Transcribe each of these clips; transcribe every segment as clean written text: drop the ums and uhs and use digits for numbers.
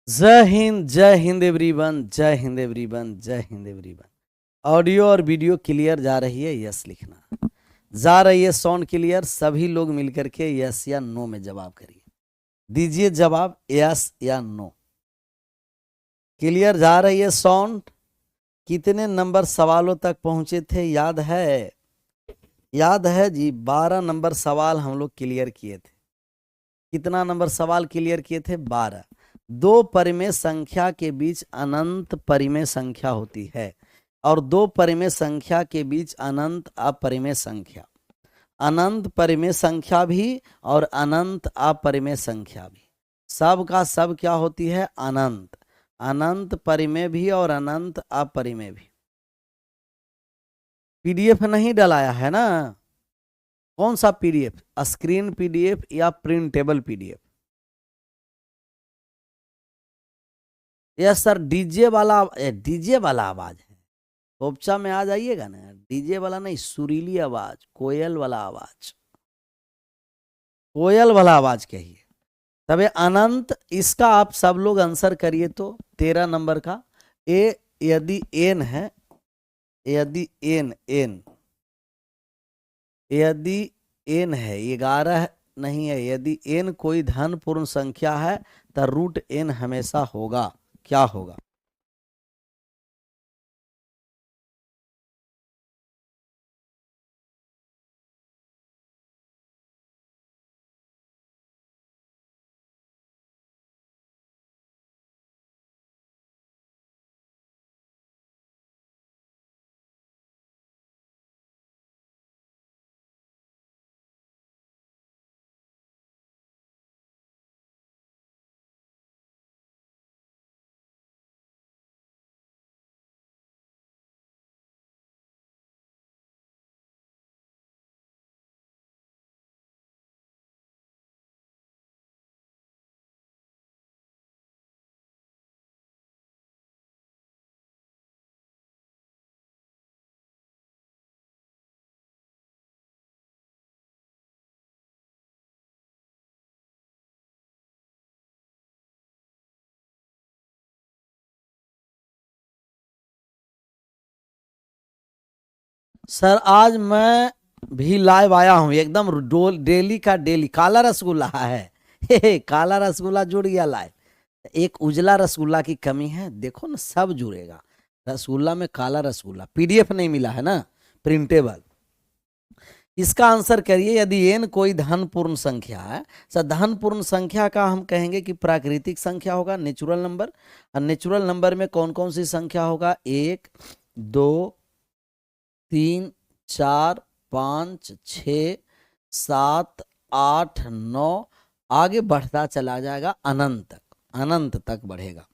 जय हिंद एवरीवन, जय हिंद एवरीवन, जय हिंद एवरीवन। ऑडियो और वीडियो क्लियर जा रही है? यस लिखना। जा रही है साउंड क्लियर? सभी लोग मिलकर के यस या नो में जवाब करिए। दीजिए जवाब यस या नो। क्लियर जा रही है साउंड? कितने नंबर सवालों तक पहुंचे थे याद है? याद है जी, 12 नंबर सवाल हम लोग क्लियर किए थे। कितना नंबर सवाल क्लियर किए थे? 12। दो परिमेय संख्या के बीच अनंत परिमेय संख्या होती है और दो परिमेय संख्या के बीच अनंत अपरिमेय संख्या। अनंत परिमेय संख्या भी और अनंत अपरिमेय संख्या भी, सब का सब क्या होती है? अनंत। अनंत परिमेय भी और अनंत अपरिमेय भी। पीडीएफ नहीं डलाया है ना? कौन सा पीडीएफ? स्क्रीन पीडीएफ या printable PDF? Yes sir. DJ वाला आवाज है। पोपचा में आ जाइएगा ना। डीजे वाला नहीं, सुरीली आवाज, कोयल वाला आवाज। कोयल वाला आवाज कहिए तबे अनंत। इसका आप सब लोग आंसर करिए तो 13 नंबर का ए। यदि एन है, यदि एन एन यदि एन है, 11 नहीं है, यदि एन कोई धन पूर्ण संख्या है तो रूट एन हमेशा होगा। क्या होगा? सर आज मैं भी लाइव आया हूं एकदम डेली का डेली। काला रसगुल्ला है। काला रसगुल्ला जुड़ गया लाइव। एक उजला रसगुल्ला की कमी है, देखो ना सब जुड़ेगा। रसगुल्ला में काला रसगुल्ला। पीडीएफ नहीं मिला है ना प्रिंटेबल? इसका आंसर करिए। यदि एन कोई धन पूर्ण संख्या है, सर धन पूर्ण संख्या का हम कहेंगे कि प्राकृतिक संख्या होगा, नेचुरल नंबर। और नेचुरल नंबर में कौन कौन सी संख्या होगा? 1 2 3 4 5 6 7 8 9, आगे बढ़ता चला जाएगा अनंत तक। अनंत तक बढ़ेगा।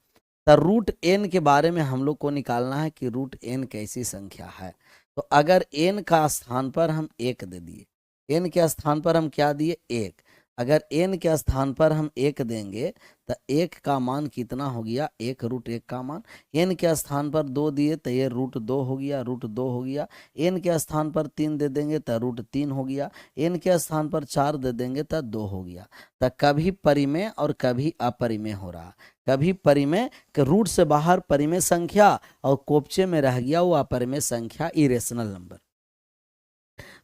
तो रूट एन के बारे में हम लोग को निकालना है कि रूट एन कैसी संख्या है। तो अगर एन का स्थान पर हम एक दे दिए, एन के स्थान पर हम क्या दिए? एक। अगर एन के स्थान पर हम एक देंगे तो एक का मान कितना हो गया? एक रूट एक का मान। एन के स्थान पर दो दिए तो ये रूट दो हो गया, रूट दो हो गया। एन के स्थान पर तीन दे देंगे तो रूट तीन हो गया। एन के स्थान पर चार दे देंगे तो दो हो गया। तो कभी परिमेय और कभी अपरिमेय हो रहा। कभी परिमेय के रूट से बाहर परिमेय संख्या और कोपचे में रह गया वो अपरिमेय संख्या, इरेशनल नंबर।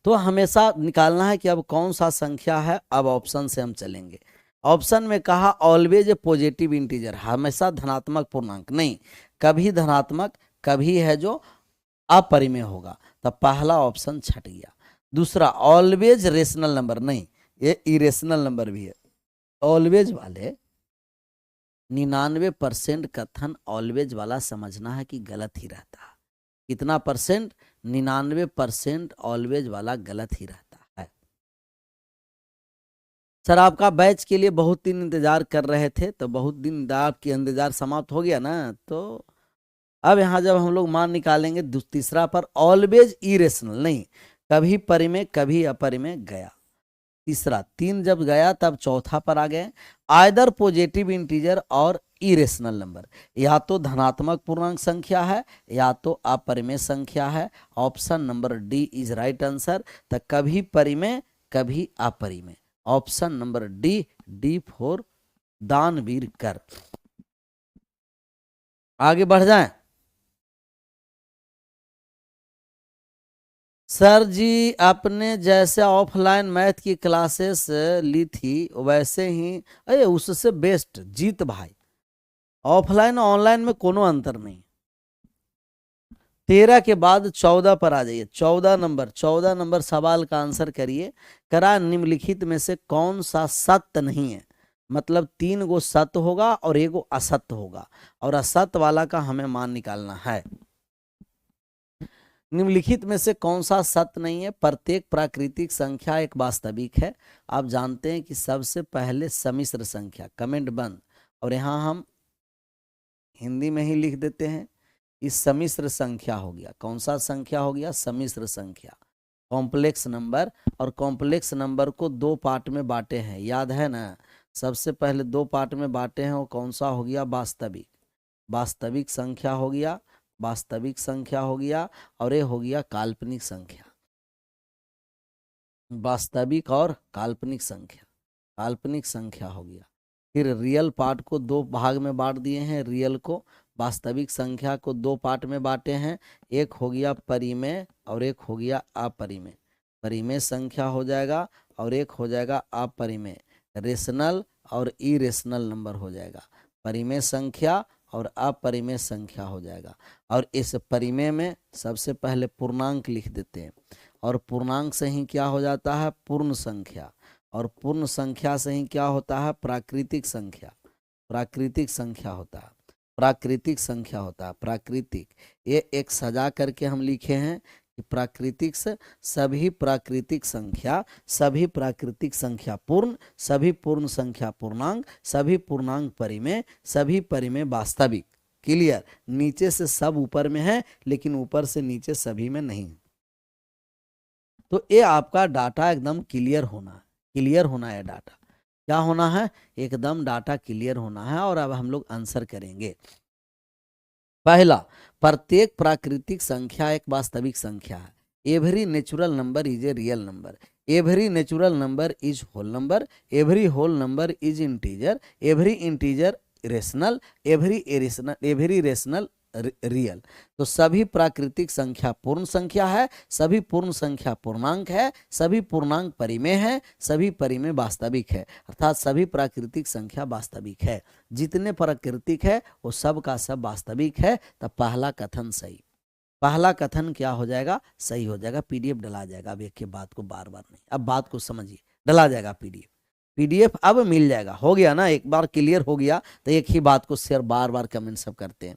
तो हमेशा निकालना है कि अब कौन सा संख्या है। अब ऑप्शन से हम चलेंगे। ऑप्शन में कहा ऑलवेज ए पॉजिटिव इंटीजर, हमेशा धनात्मक पूर्णांक नहीं, कभी धनात्मक कभी है जो अपरिमेय होगा। तो पहला ऑप्शन छट गया। दूसरा ऑलवेज रेशनल नंबर नहीं, ये इरेशनल नंबर भी है। ऑलवेज वाले 99% कथन ऑलवेज वाला समझना है कि गलत ही रहता है। कितना परसेंट? 99% ऑलवेज वाला गलत ही रहता है। सर आपका बैच के लिए बहुत दिन इंतजार कर रहे थे, तो बहुत दिन आपकी इंतजार समाप्त हो गया ना। तो अब यहाँ जब हम लोग मान निकालेंगे तीसरा पर ऑलवेज इरेशनल नहीं, कभी परिमेय कभी अपरिमेय गया। तीसरा 3 जब गया तब चौथा पर आ गए। आइदर पॉजिटिव इंटीजर और इरेशनल नंबर, या तो धनात्मक पूर्णांक संख्या है या तो अपरिमेय संख्या है। Option number D is right answer. तो कभी परिमेय कभी अपरिमेय। Option number D, D for दानवीर कर। आगे बढ़ जाएं। सर जी आपने जैसे ऑफलाइन मैथ की क्लासेस ली थी वैसे ही, अरे उससे बेस्ट जीत भाई, ऑफलाइन ऑनलाइन में कोनो अंतर नहीं। 13 के बाद 14 पर आ जाइए। 14 नंबर सवाल का आंसर करिए। करा निम्नलिखित में से कौन सा सत्य नहीं है, मतलब 3 गो सत्य होगा और 1 गो असत्य होगा, और असत्य वाला का हमें मान निकालना है। निम्नलिखित में से कौन सा सत्य नहीं है? प्रत्येक प्राकृतिक संख्या एक वास्तविक है। आप जानते हैं कि सबसे पहले समिश्र संख्या, कमेंट बंद, और यहां हम हिंदी में ही लिख देते हैं। इस समिश्र संख्या हो गया, कौन सा संख्या हो गया? समिश्र संख्या, कॉम्प्लेक्स नंबर। और कॉम्प्लेक्स नंबर को 2 पार्ट में बांटे हैं, याद है ना? सबसे पहले 2 पार्ट में बांटे हैं, वो कौन सा हो गया? वास्तविक, वास्तविक संख्या हो गया, वास्तविक संख्या हो गया, और ये हो गया काल्पनिक संख्या। वास्तविक और काल्पनिक संख्या, काल्पनिक संख्या हो गया। फिर रियल पार्ट को 2 भाग में बांट दिए हैं, रियल को, वास्तविक संख्या को 2 पार्ट में बांटे हैं। एक हो गया परिमेय और एक हो गया अपरिमेय। परिमेय संख्या हो जाएगा और एक हो जाएगा अपरिमेय, रेशनल और इरेशनल नंबर हो जाएगा। परिमेय संख्या और अपरिमेय संख्या हो जाएगा। और इस परिमेय में सबसे पहले पूर्णांक लिख देते हैं, और पूर्णांक से ही क्या हो जाता है? पूर्ण संख्या, और पूर्ण संख्या से ही क्या होता है? प्राकृतिक संख्या, प्राकृतिक संख्या होता है, प्राकृतिक संख्या होता है, प्राकृतिक। ये एक सजा करके हम लिखे हैं कि प्राकृतिक से सभी प्राकृतिक संख्या, सभी प्राकृतिक संख्या पूर्ण, सभी पूर्ण संख्या पूर्णांक, सभी पूर्णांक परिमेय, सभी परिमेय वास्तविक। क्लियर? नीचे से सब ऊपर में है, लेकिन ऊपर से नीचे सभी में नहीं। तो ये आपका डाटा एकदम क्लियर होना है, क्लियर होना है डाटा। क्या होना है? एकदम डाटा क्लियर होना है। और अब हम लोग आंसर करेंगे। पहला, प्रत्येक प्राकृतिक संख्या एक वास्तविक संख्या है। Every natural number is a real number. Every natural number is whole number. Every whole number is integer. Every integer rational. Every rational real. तो सभी प्राकृतिक संख्या पूर्ण संख्या है, सभी पूर्ण संख्या पूर्णांक है, सभी पूर्णांक परिमेय है, सभी परिमेय वास्तविक है, अर्थात सभी प्राकृतिक संख्या वास्तविक है। जितने प्राकृतिक है वो सब का सब वास्तविक है। तब पहला कथन सही, पहला कथन क्या हो जाएगा? सही हो जाएगा। पीडीएफ डला जाएगा। अब एक के बात को बार बार नहीं, अब बात को समझिए, डला जाएगा पीडीएफ। पीडीएफ अब मिल जाएगा। हो गया ना? एक बार क्लियर हो गया तो एक ही बात को शेयर बार बार कमेंट सब करते हैं।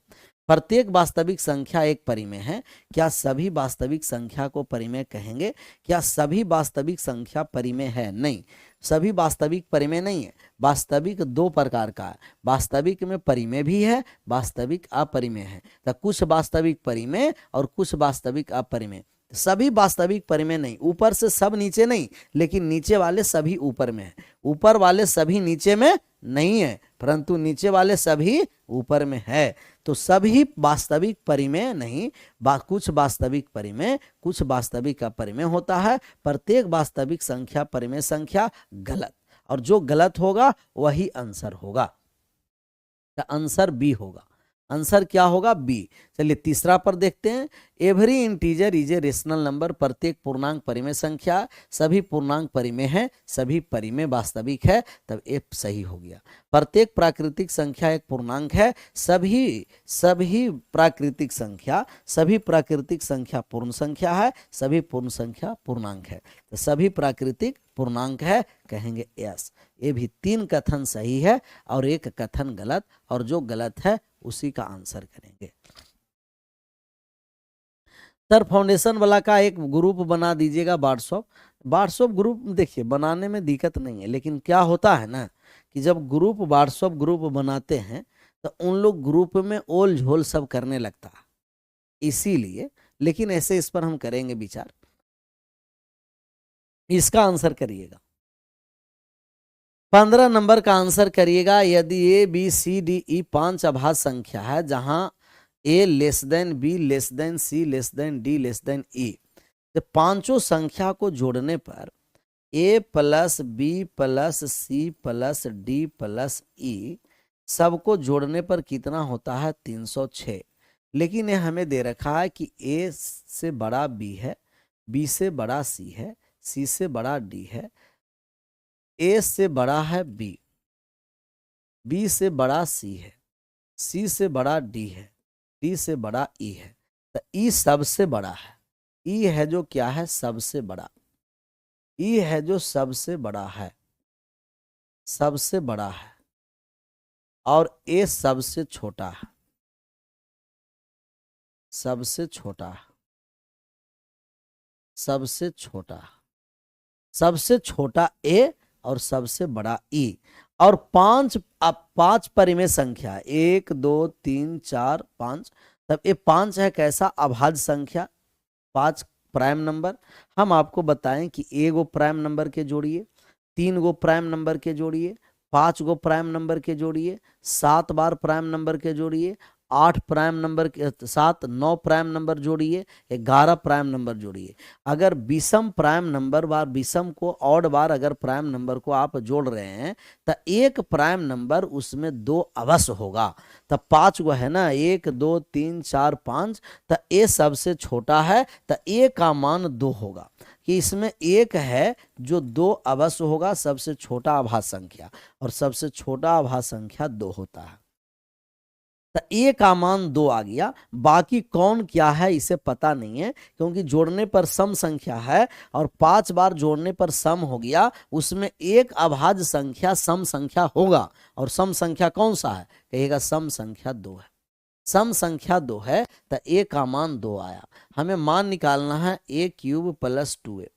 प्रत्येक वास्तविक संख्या एक परिमेय है। क्या सभी वास्तविक संख्या को परिमेय कहेंगे? क्या सभी वास्तविक संख्या परिमेय है? नहीं, सभी वास्तविक परिमेय नहीं है। वास्तविक 2 प्रकार का है, वास्तविक में परिमेय भी है, वास्तविक अपरिमेय है। तो कुछ वास्तविक परिमेय और कुछ वास्तविक अपरिमेय। सभी वास्तविक परिमेय नहीं, ऊपर से सब नीचे नहीं, लेकिन नीचे वाले सभी ऊपर में है। ऊपर वाले सभी नीचे में नहीं है, परंतु नीचे वाले सभी ऊपर में है। तो सभी वास्तविक परिमेय नहीं, कुछ वास्तविक परिमेय, कुछ वास्तविक अपरिमेय होता है। प्रत्येक वास्तविक संख्या परिमेय संख्या गलत, और जो गलत होगा वही आंसर होगा। तो आंसर बी होगा। आंसर क्या होगा? बी। चलिए तीसरा पर देखते हैं। Every integer is a rational number. प्रत्येक पूर्णांक परिमेय संख्या, सभी पूर्णांक परिमेय है, सभी परिमेय वास्तविक है। तब ए सही हो गया। प्रत्येक प्राकृतिक संख्या एक पूर्णांक है। सभी प्राकृतिक संख्या, सभी प्राकृतिक संख्या पूर्ण संख्या है, सभी पूर्ण संख्या पूर्णांक है। तो सभी प्राकृतिक पूर्णांक है, कहेंगे यस। ये भी 3 कथन सही है और 1 कथन गलत, और जो गलत है उसी का आंसर करेंगे। सर फाउंडेशन वाला का एक ग्रुप बना दीजिएगा व्हाट्सअप। व्हाट्सअप ग्रुप देखिए बनाने में दिक्कत नहीं है, लेकिन क्या होता है ना कि जब ग्रुप व्हाट्सअप ग्रुप बनाते हैं तो उन लोग ग्रुप में ओल झोल सब करने लगता है, इसीलिए। लेकिन ऐसे इस पर हम करेंगे विचार। इसका आंसर करिएगा, 15 नंबर का आंसर करिएगा। यदि A B C D E 5 अभाज्य संख्या है जहां A less than B less than C less than D less than E, तो पांचों संख्या को जोड़ने पर A plus B plus C plus D plus E सबको जोड़ने पर कितना होता है 306। लेकिन ये हमें दे रखा है कि ए से बड़ा बी है, बी से बड़ा सी है, सी से बड़ा डी है, ए से बड़ा है बी, बी से बड़ा सी है, सी से बड़ा डी है, डी से बड़ा ई है। तो ई सबसे बड़ा है, ई है जो क्या है सबसे बड़ा, ई है जो सबसे बड़ा है, सबसे बड़ा है, और ए सबसे छोटा है, सबसे छोटा है, सबसे छोटा है, सबसे छोटा ए और सबसे बड़ा ई। और पांच, अब पांच परिमेय संख्या, 1 2 3 4 5, तब ये पांच है कैसा अभाज्य संख्या, पांच प्राइम नंबर। हम आपको बताएं कि एगो प्राइम नंबर के जोड़िए, 3 गो प्राइम नंबर के जोड़िए, 5 गो प्राइम नंबर के जोड़िए, 7 बार प्राइम नंबर के जोड़िए, 8 प्राइम नंबर के 7 9 प्राइम नंबर जोड़िए, 11 प्राइम नंबर जोड़िए। अगर विषम प्राइम नंबर बार विषम को ऑड बार अगर प्राइम नंबर को आप जोड़ रहे हैं तो एक प्राइम नंबर उसमें 2 अवश्य होगा। तब 5 गो है ना, 1 2 3 4 5, तो ए सबसे छोटा है तो ए का मान 2 होगा, कि इसमें एक है जो 2 अवश्य होगा, सबसे छोटा अभाज्य संख्या, और सबसे छोटा अभाज्य संख्या 2 होता है। तो ए का मान 2 आ गया। बाकी कौन क्या है इसे पता नहीं है, क्योंकि जोड़ने पर सम संख्या है और 5 बार जोड़ने पर सम हो गया, उसमें एक अभाज्य संख्या सम संख्या होगा। और सम संख्या कौन सा है, कहिएगा सम संख्या 2 है। सम संख्या 2 है तो ए का मान 2 आया। हमें मान निकालना है ए क्यूब प्लस 2ए,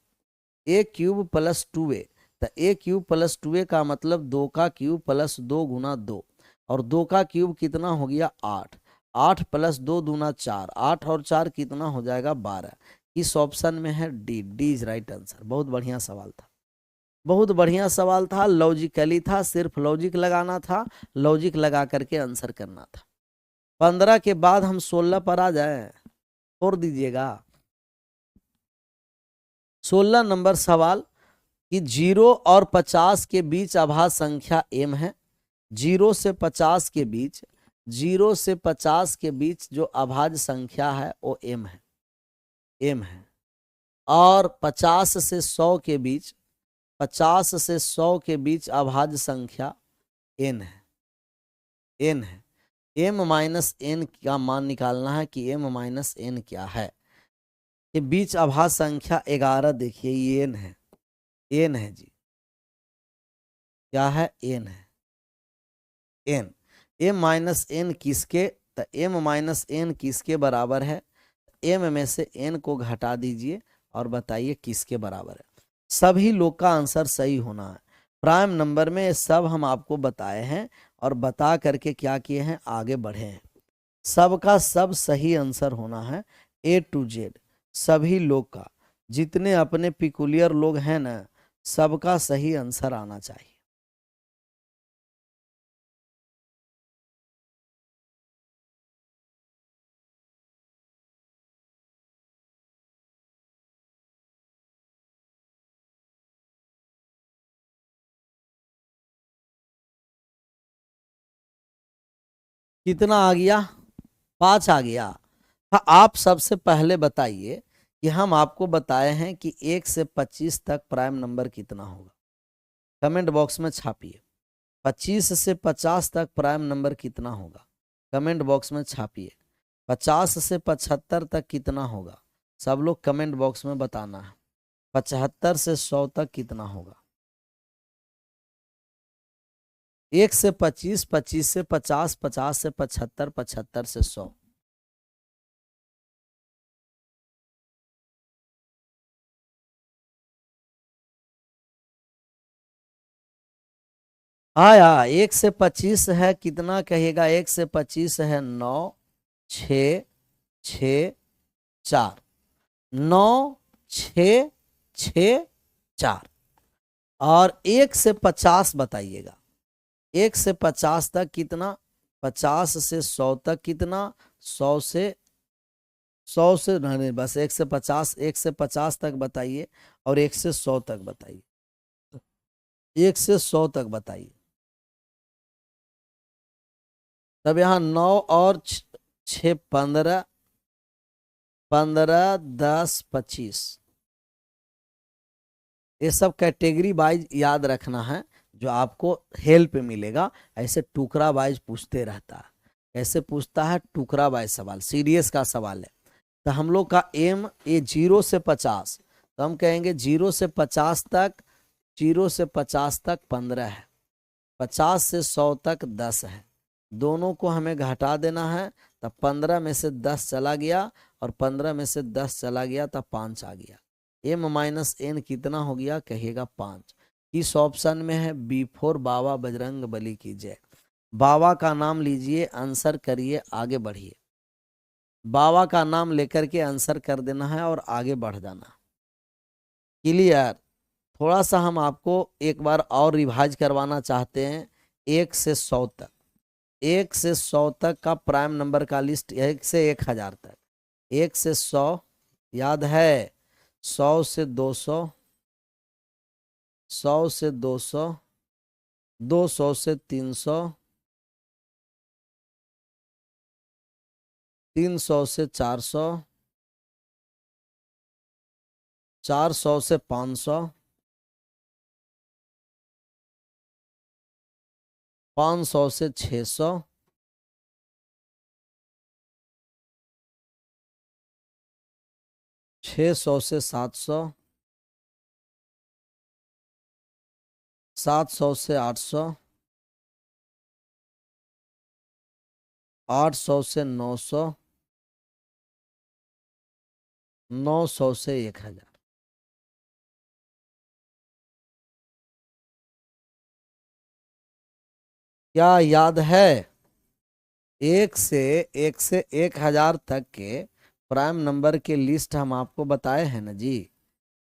ए क्यूब प्लस 2ए। तो ए क्यूब प्लस 2ए का मतलब 2 का क्यूब प्लस 2 गुना 2, और 2 का क्यूब कितना हो गया 8, 8 प्लस 2 दूना 4, 8 और 4 कितना हो जाएगा 12। इस ऑप्शन में है D, D is right answer. बहुत बढ़िया सवाल था, बहुत बढ़िया सवाल था, लॉजिकली था, सिर्फ लॉजिक लगाना था, लॉजिक लगा करके आंसर करना था। 15 के बाद हम 16 पर आ जाए, छोड़ दीजिएगा। 16 नंबर सवाल कि 0 और 50 के बीच अभाज्य संख्या m है। 0 से 50 के बीच, 0 से 50 के बीच जो अभाज्य संख्या है वो m है, m है। और 50 से 100 के बीच, 50 से 100 के बीच अभाज्य संख्या n है, n है। m माइनस n का मान निकालना है कि m माइनस n क्या है। ये बीच अभाज्य संख्या 11, देखिए ये n है, n है जी, क्या है n है, n। m माइनस n किसके, तो m माइनस n किसके बराबर है, m में से n को घटा दीजिए और बताइए किसके बराबर है। सभी लोग का आंसर सही होना है। प्राइम नंबर में ये सब हम आपको बताए हैं और बता करके क्या किए हैं, आगे बढ़े हैं। सबका सब सही आंसर होना है, ए टू जेड सभी लोग का, जितने अपने पिकुलियर लोग हैं ना, सबका सही आंसर आना चाहिए। कितना आ गया, 5 आ गया। हाँ, आप सबसे पहले बताइए कि हम आपको बताए हैं कि 1 से 25 तक प्राइम नंबर कितना होगा, कमेंट बॉक्स में छापिए। 25 से 50 तक प्राइम नंबर कितना होगा, कमेंट बॉक्स में छापिए। 50 से 75 तक कितना होगा, सब लोग कमेंट बॉक्स में बताना है। 75 से 100 तक कितना होगा। 1 से 25, 25 से 50, 50 से 75, 75 से 100। आया, 1 से 25 है कितना कहिएगा, 1 से 25 है 9 6 6 4, 9 6 6 4। और 1 से 50 बताइएगा, 1 से 50 तक कितना, 50 से 100 तक कितना, 100 से नहीं, बस 1 से 50, 1 से 50 तक बताइए और 1 से 100 तक बताइए, 1 से 100 तक बताइए। तब यहाँ 9 और 6 15, 15 10 25, ये सब कैटेगरी वाइज याद रखना है जो आपको हेल्प मिलेगा। ऐसे टुकड़ा वाइज पूछते रहता है। कैसे पूछता है? टुकड़ा वाइज सवाल, सीरियस का सवाल है। तो हम लोग का एम ये 0 से 50, तो हम कहेंगे 0 से 50 तक, 0 से 50 तक 15 है, 50 से 100 तक 10 है, दोनों को हमें घटा देना है। तब 15 में से 10 चला गया और 15 में से 10 चला गया, तब 5 आ गया। m माइनस n कितना हो गया? कहिएगा 5। इस ऑप्शन में है B4 बाबा बजरंग बली की जय। बाबा का नाम लीजिए, आंसर करिए, आगे बढ़िए। बाबा का नाम लेकर के आंसर कर देना है और आगे बढ़ जाना। क्लियर? थोड़ा सा हम आपको एक बार और रिवाइज करवाना चाहते हैं। 1 से 100 तक, 1 से 100 तक का प्राइम नंबर का लिस्ट, 1 से 1000 तक, 1 से 100 याद है, 100 से 200, 100 से 200, 200 से 300, 300 से 400, 400 से 500, 500 से 600, 600 से 700, 700 से 800, 800 से 900, 900 से 1000। क्या याद है? 1 से 1000 तक के प्राइम नंबर के लिस्ट हम आपको बताए हैं ना जी।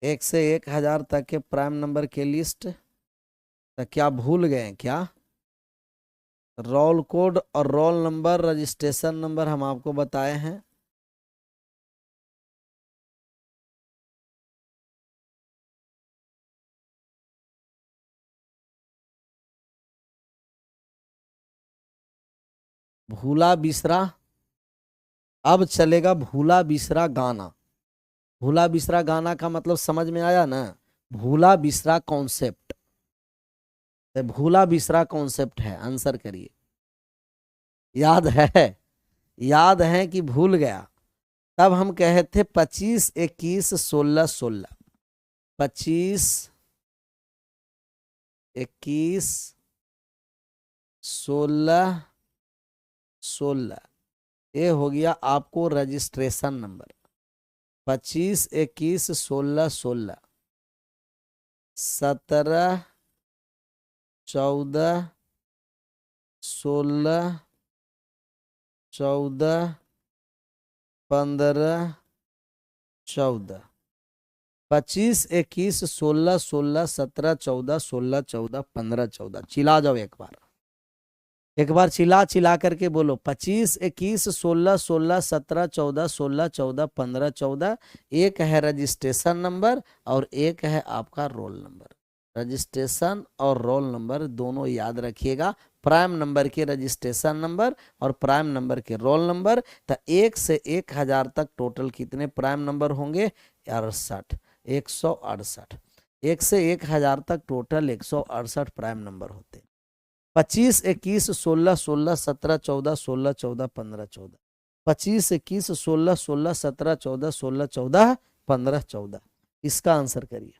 1 से 1000 तक के प्राइम नंबर के लिस्ट, तो क्या भूल गए क्या? रोल कोड और रोल नंबर, रजिस्ट्रेशन नंबर हम आपको बताए हैं। भूला बिसरा, अब चलेगा भूला बिसरा गाना। भूला बिसरा गाना का मतलब समझ में आया ना? भूला बिसरा कॉन्सेप्ट, तो भूला बिसरा कॉन्सेप्ट है, आंसर करिए। याद है? याद है कि भूल गया? तब हम कहे थे 25 21 16 16, 25 21 16 16, ये हो गया आपको रजिस्ट्रेशन नंबर। 25 21 16 16, 17 14 16 14 15 14, 25 21 16 16 17 14 16 14 15 14। चिल्ला जाओ एक बार, एक बार चिल्ला चिल्ला करके बोलो। 25 21 16 16 17 14 16 14 15 14। एक है रजिस्ट्रेशन नंबर और एक है आपका रोल नंबर। रजिस्ट्रेशन और रोल नंबर दोनों याद रखिएगा। प्राइम नंबर के रजिस्ट्रेशन नंबर और प्राइम नंबर के रोल नंबर। तो 1 से 1000 तक टोटल कितने प्राइम नंबर होंगे? 68, 168। 1 से 1000 तक टोटल 168 प्राइम नंबर होते हैं। 25 21 16 16 17 14 16 14 15 14, 25 21 16 16 17 14 16 14 15 14। इसका आंसर करिए,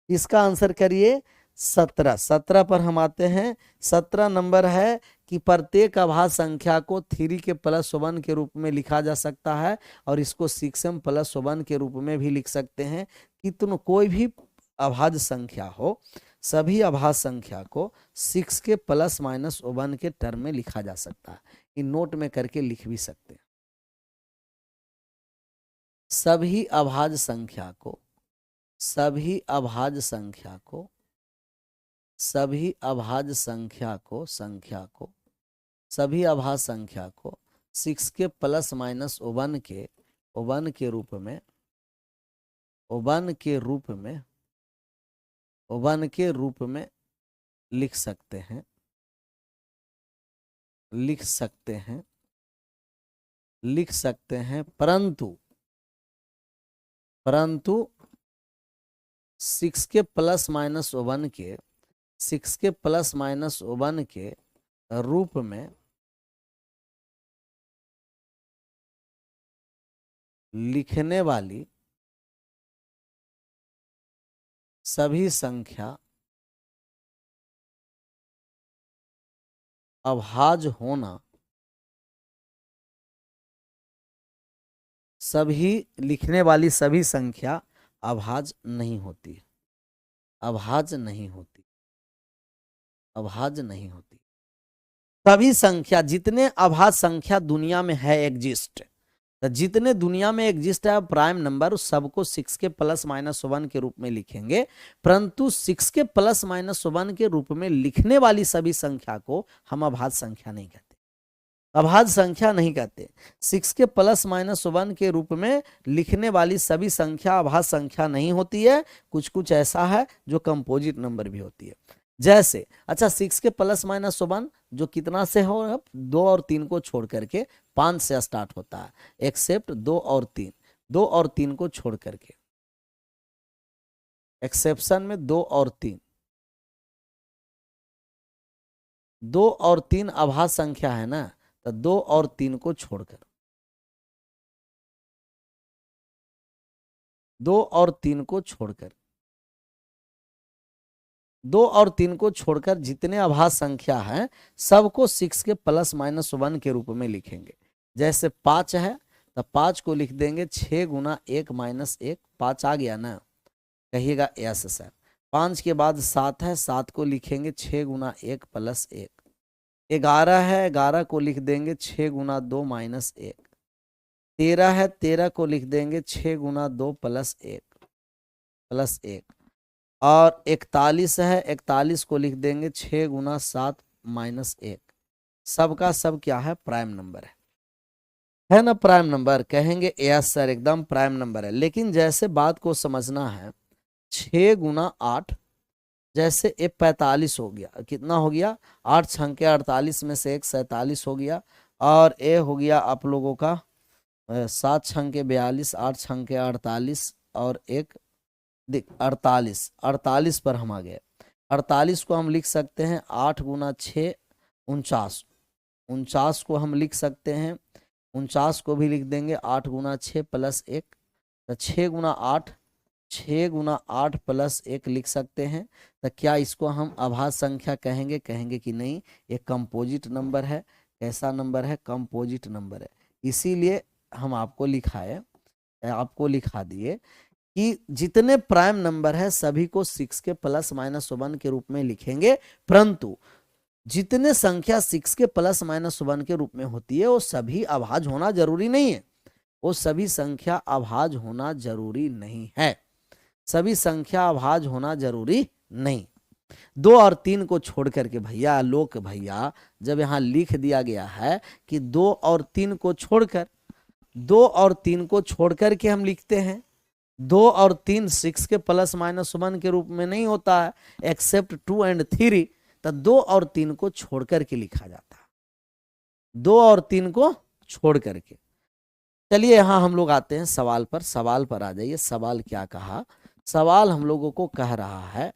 इसका आंसर करिए। 17, 17 पर हम आते हैं। 17 नंबर है कि प्रत्येक अभाज्य संख्या को 3 के प्लस 1 के रूप में लिखा जा सकता है और इसको 6m प्लस 1 के रूप में भी लिख सकते हैं। कितनों कोई भी अभाज्य संख्या हो, सभी अभाज्य संख्या को 6 के प्लस माइनस 1 के टर्म में लिखा जा सकता है। इन नोट में करके लिख भी सकते हैं। सभी अभाज्य संख्या को, सभी अभाज्य संख्या को, सभी अभाज्य संख्या को, सभी अभाज्य संख्या को 6 के प्लस माइनस 1 के रूप में, 1 के रूप में, 1 के रूप में लिख सकते हैं, लिख सकते हैं, लिख सकते हैं, परंतु 6 के प्लस माइनस 1 के 6 के प्लस माइनस 1 के रूप में लिखने वाली सभी संख्या अभाज्य होना, सभी लिखने वाली सभी संख्या अभाज्य नहीं होती, अभाज्य नहीं होती, अभाज्य नहीं होती। सभी संख्या, जितने अभाज्य संख्या दुनिया में है एग्जिस्ट, तो जितने दुनिया में एग्जिस्ट है प्राइम नंबर, उस सबको 6 के प्लस माइनस 1 के रूप में लिखेंगे, परंतु 6 के प्लस माइनस 1 के रूप में लिखने वाली सभी संख्या को हम अभाज्य संख्या नहीं कहते, अभाज्य संख्या नहीं कहते। 6 के प्लस माइनस 1 के रूप में लिखने वाली सभी संख्या अभाज्य संख्या नहीं होती है। कुछ कुछ ऐसा है जो कंपोजिट नंबर भी होती है। जैसे अच्छा 6 के प्लस माइनस 1 जो कितना से हो, अब 2 और 3 को छोड़ करके 5 से स्टार्ट होता है, एक्सेप्ट 2 और 3, 2 और 3 को छोड़ करके, एक्सेप्शन में 2 और 3, 2 और 3 अभाज्य संख्या है ना, तो 2 और 3 को छोड़कर, 2 और 3 को छोड़कर, 2 और 3 को छोड़कर जितने अभाज्य संख्या हैं सबको 6 के प्लस माइनस 1 के रूप में लिखेंगे। जैसे 5 है तो 5 को लिख देंगे 6 गुना 1 माइनस 1, 5 आ गया ना, कहिएगा यस सर। 5 के बाद 7 है, 7 को लिखेंगे 6 गुना 1 प्लस 1। 11 है, 11 को लिख देंगे 6 गुना 2 माइनस 1। 13 है, 13 को लिख देंगे 6 गुना 2 प्लस 1। और 41 है, 41 को लिख देंगे 6 गुना 7 माइनस 1। सबका सब क्या है, प्राइम नंबर है ना, प्राइम नंबर कहेंगे यस सर एकदम प्राइम नंबर है। लेकिन जैसे बात को समझना है, 6 गुना 8, जैसे ये 45 हो गया, कितना हो गया, 8 छंग के 48 में से 1 47 हो गया, और ये हो गया आप लोगों का 7 छंग के 42, 8 छंग के 48 और 1 48, 48 पर हम आ गए। 48 को हम लिख सकते हैं 8 गुना 6 49, 49 को हम लिख सकते हैं, 49 को भी लिख देंगे 8 गुना 6 प्लस 1, तो 6 गुना 8, 6 गुना 8 प्लस 1 लिख सकते हैं। तो क्या इसको हम अभाज्य संख्या कहेंगे, कहेंगे कि नहीं, ये कंपोजिट नंबर है। कैसा नंबर है, कंपोजिट नंबर है। इसीलिए हम आपको लिखाए, आपको लिखा दिए कि जितने प्राइम नंबर है सभी को 6 के प्लस माइनस 1 के रूप में लिखेंगे, परंतु जितने संख्या 6 के प्लस माइनस 1 के रूप में होती है वो सभी अभाज्य होना जरूरी नहीं है, वो सभी संख्या अभाज्य होना जरूरी नहीं है, सभी संख्या अभाज्य होना जरूरी नहीं। 2 और 3 को छोड़ करके भैया, लोक भैया, जब यहाँ लिख दिया गया है कि 2 और 3 को छोड़कर, 2 और 3 को छोड़ करके हम लिखते हैं, 2 और 3 6 के प्लस माइनस 1 के रूप में नहीं होता है, एक्सेप्ट 2 एंड 3, तो 2 और 3 को छोड़ करके लिखा जाता है, 2 और 3 को छोड़ करके। चलिए यहाँ हम लोग आते हैं सवाल पर, सवाल पर आ जाइए। सवाल क्या कहा, सवाल हम लोगों को कह रहा है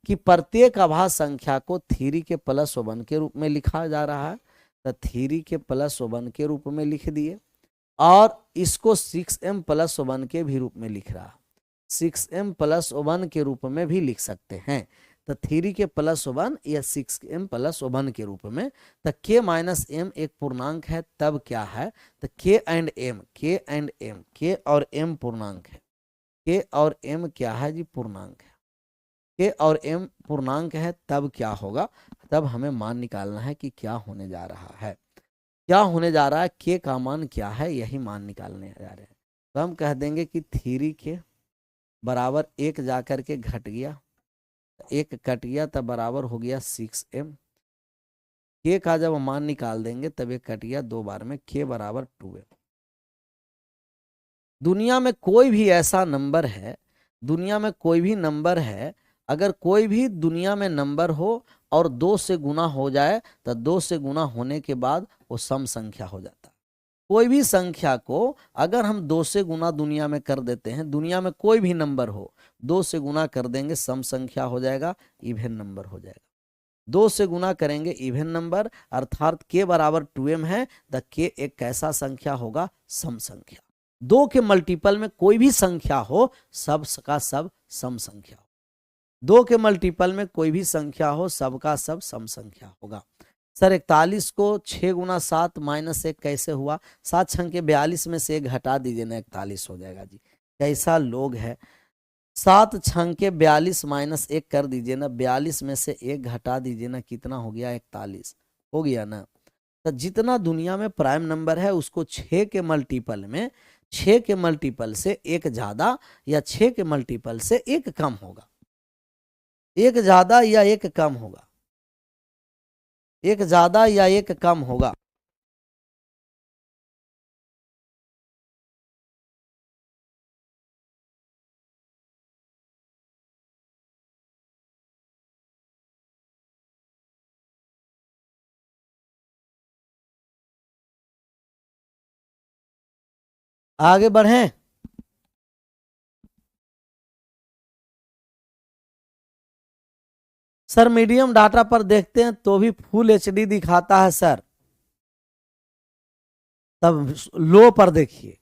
कि प्रत्येक अभाज्य संख्या को 3 के प्लस 1 के रूप में लिखा जा रहा है, तो 3 के प्लस 1 के रूप में लिख दिए, और इसको 6m प्लस 1 के भी रूप में लिख रहा, 6m प्लस 1 के रूप में भी लिख सकते हैं। तो 3 के प्लस 1 या 6m प्लस 1 के रूप में। तो k माइनस m एक पूर्णांक है, तब क्या है, तो k एंड m, k और m पूर्णांक है, k और m क्या है जी, पूर्णांक है, k और m पूर्णांक है, तब क्या होगा, तब हमें मान निकालना है कि क्या होने जा रहा है, क्या होने जा रहा है, k का मान क्या है, यही मान निकालने जा रहे हैं। तो हम कह देंगे कि 3 के बराबर 1 जाकर के घट गया, 1 कट गया, तब बराबर हो गया 6m। k का जब मान निकाल देंगे तब 1 कट गया 2 बार में, k बराबर 2m। दुनिया में कोई भी ऐसा नंबर है, दुनिया में कोई भी नंबर है, अगर कोई भी दुनिया में नंबर हो और 2 से गुना हो जाए तो 2 से गुना होने के बाद वो सम संख्या हो जाता है। कोई भी संख्या को अगर हम 2 से गुना दुनिया में कर देते हैं, दुनिया में कोई भी नंबर हो 2 से गुना कर देंगे सम संख्या हो जाएगा, इवन नंबर हो जाएगा। 2 से गुना करेंगे इवन नंबर, अर्थात k बराबर 2m है, तो k एक कैसा संख्या होगा, सम संख्या। 2 के मल्टीपल में कोई भी संख्या हो सब का सब सम संख्या हो। 2 के मल्टीपल में कोई भी संख्या हो सबका सब सम संख्या होगा। सर 41 को 6 गुना 7 माइनस 1 कैसे हुआ? 7 छंग के 42 में से 1 घटा दीजिए ना, 41 हो जाएगा जी। कैसा लोग है, 7 छंग के 42 माइनस 1 कर दीजिए ना, 42 में से 1 घटा दीजिए ना, कितना हो गया? 41 हो गया ना। तो जितना दुनिया में प्राइम नंबर है उसको 6 के मल्टीपल में, 6 के मल्टीपल से 1 ज्यादा या 6 के मल्टीपल से 1 कम होगा, 1 ज्यादा या 1 कम होगा, 1 ज्यादा या 1 कम होगा। आगे बढ़ें। सर मीडियम डाटा पर देखते हैं तो भी फुल एचडी दिखाता है सर, तब लो पर देखिए।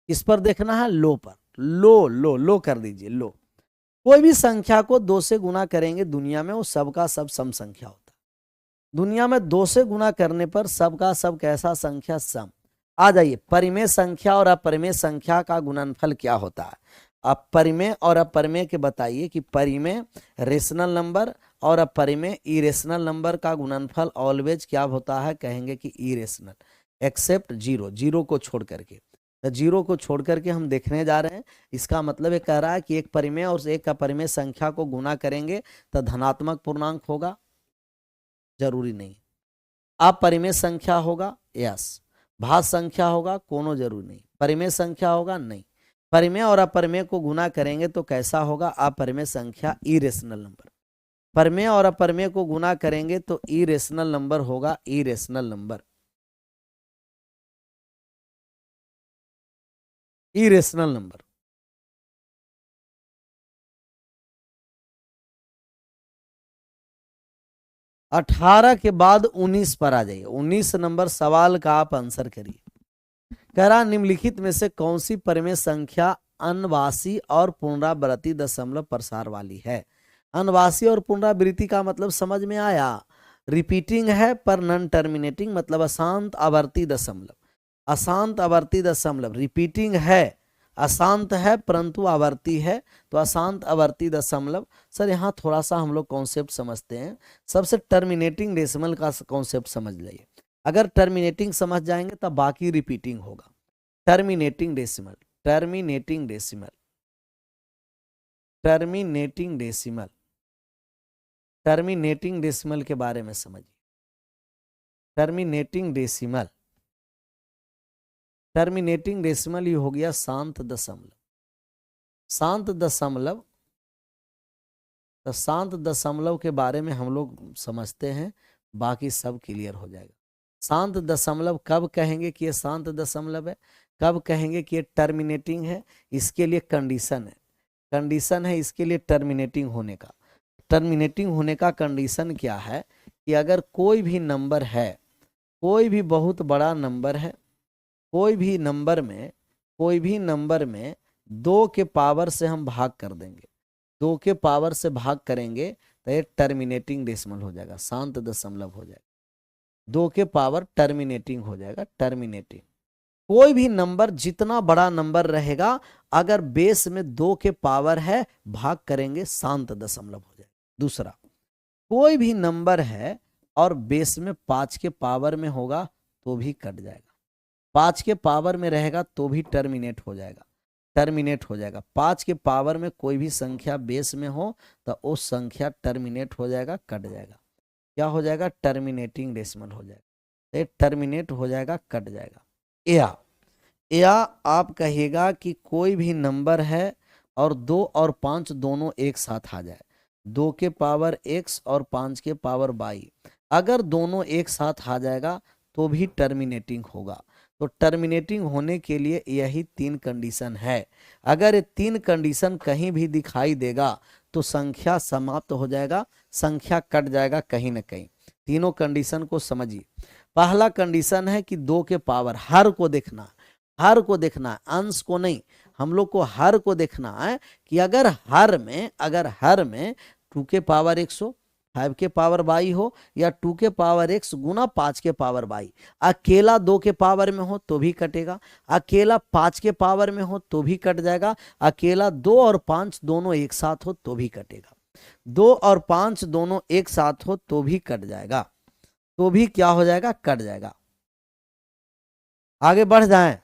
किस पर देखना है? लो पर। लो लो लो कर दीजिए, लो। कोई भी संख्या को 2 से गुना करेंगे दुनिया में वो सबका सब सम संख्या होता है। दुनिया में 2 से गुना करने पर सबका सब कैसा संख्या? सम। आ जाइए, परिमेय संख्या और अपरिमेय संख्या का गुणनफल क्या होता है? अब परिमेय और अपरिमेय के बताइए कि परिमेय रेशनल नंबर और अपरिमेय इरेशनल नंबर का गुणनफल ऑलवेज क्या होता है? कहेंगे कि इरेशनल, एक्सेप्ट जीरो, जीरो को छोड़ करके। तो जीरो को छोड़ करके हम देखने जा रहे हैं। इसका मतलब ये कह रहा है कि एक परिमेय और एक अपरिमेय संख्या को गुना करेंगे तो धनात्मक पूर्णांक होगा? जरूरी नहीं। अपरिमेय संख्या होगा? यस। भाज्य संख्या होगा? कोनो जरूरी नहीं। परिमेय संख्या होगा? नहीं। परिमेय और अपरिमेय को गुना करेंगे तो कैसा होगा? अपरिमेय संख्या, इरेशनल नंबर। परिमेय और अपरिमेय को गुना करेंगे तो इरेशनल नंबर होगा, इरेशनल नंबर, इरेशनल नंबर। अठारह के बाद 19 पर आ जाइए। 19 नंबर सवाल का आप आंसर करिए। कह रहा निम्नलिखित में से कौन सी परिमेय संख्या अनवासी और पुनरावृत्ति दशमलव प्रसार वाली है? अनवासी और पुनरावृत्ति का मतलब समझ में आया? रिपीटिंग है पर नॉन टर्मिनेटिंग, मतलब अशांत आवर्ती दशमलव। अशांत आवर्ती दशमलव रिपीटिंग है, अशांत है परंतु आवर्ती है, तो अशांत आवर्ती दशमलव। सर यहाँ थोड़ा सा हम लोग कॉन्सेप्ट समझते हैं। सबसे टर्मिनेटिंग डेसिमल का कॉन्सेप्ट समझ लीजिए। अगर टर्मिनेटिंग समझ जाएंगे तब बाकी रिपीटिंग होगा। Terminating decimal, terminating decimal, terminating decimal, terminating decimal के बारे में समझिए। टर्मिनेटिंग डेसिमल, टर्मिनेटिंग डेसिमल ये हो गया शांत दशमलव। शांत दशमलव, तो शांत दशमलव के बारे में हम लोग समझते हैं, बाकी सब क्लियर हो जाएगा। शांत दशमलव कब कहेंगे कि ये शांत दशमलव है, कब कहेंगे कि ये टर्मिनेटिंग है? इसके लिए कंडीशन है, कंडीशन है इसके लिए टर्मिनेटिंग होने का। टर्मिनेटिंग होने का कंडीशन क्या है कि अगर कोई भी नंबर है, कोई भी बहुत बड़ा नंबर है, कोई भी नंबर में, कोई भी नंबर में 2 के पावर से हम भाग कर देंगे, 2 के पावर से भाग करेंगे तो ये टर्मिनेटिंग डेसिमल हो जाएगा, शांत दशमलव हो जाएगा। 2 के पावर टर्मिनेटिंग हो जाएगा, टर्मिनेटिंग। कोई भी नंबर जितना बड़ा नंबर रहेगा अगर बेस में 2 के पावर है भाग करेंगे शांत दशमलव हो जाएगा। दूसरा, कोई भी नंबर है और बेस में 5 के पावर में होगा तो भी कट जाएगा, 5 के पावर में रहेगा तो भी टर्मिनेट हो जाएगा, टर्मिनेट हो जाएगा। 5 के पावर में कोई भी संख्या बेस में हो तो उस संख्या टर्मिनेट हो जाएगा, कट जाएगा। क्या हो जाएगा? टर्मिनेटिंग डेसिमल हो जाएगा, ये टर्मिनेट हो जाएगा, कट जाएगा। या आप कहिएगा कि कोई भी नंबर है और 2 और 5 दोनों एक साथ आ जाए, 2 के पावर x और 5 के पावर y, अगर दोनों एक साथ आ जाएगा तो भी टर्मिनेटिंग होगा। तो टर्मिनेटिंग होने के लिए यही 3 कंडीशन है। अगर ये 3 कंडीशन कहीं भी दिखाई देगा तो संख्या समाप्त हो जाएगा, संख्या कट जाएगा कहीं ना कहीं। तीनों कंडीशन को समझिए। पहला कंडीशन है कि 2 के पावर, हर को देखना, हर को देखना, अंश को नहीं, हम लोग को हर को देखना है कि अगर हर में 2 के पावर x हो, 5 के पावर y हो, या 2 के पावर x गुना 5 के पावर y, अकेला 2 के पावर में हो तो भी कटेगा, अकेला 5 के पावर में हो तो भी कट जाएगा, अकेला 2 और 5 दोनों एक साथ हो तो भी कटेगा, 2 और 5 दोनों एक साथ हो तो भी कट जाएगा, तो भी क्या हो जाएगा, कट जाएगा। आगे बढ़ जाएं।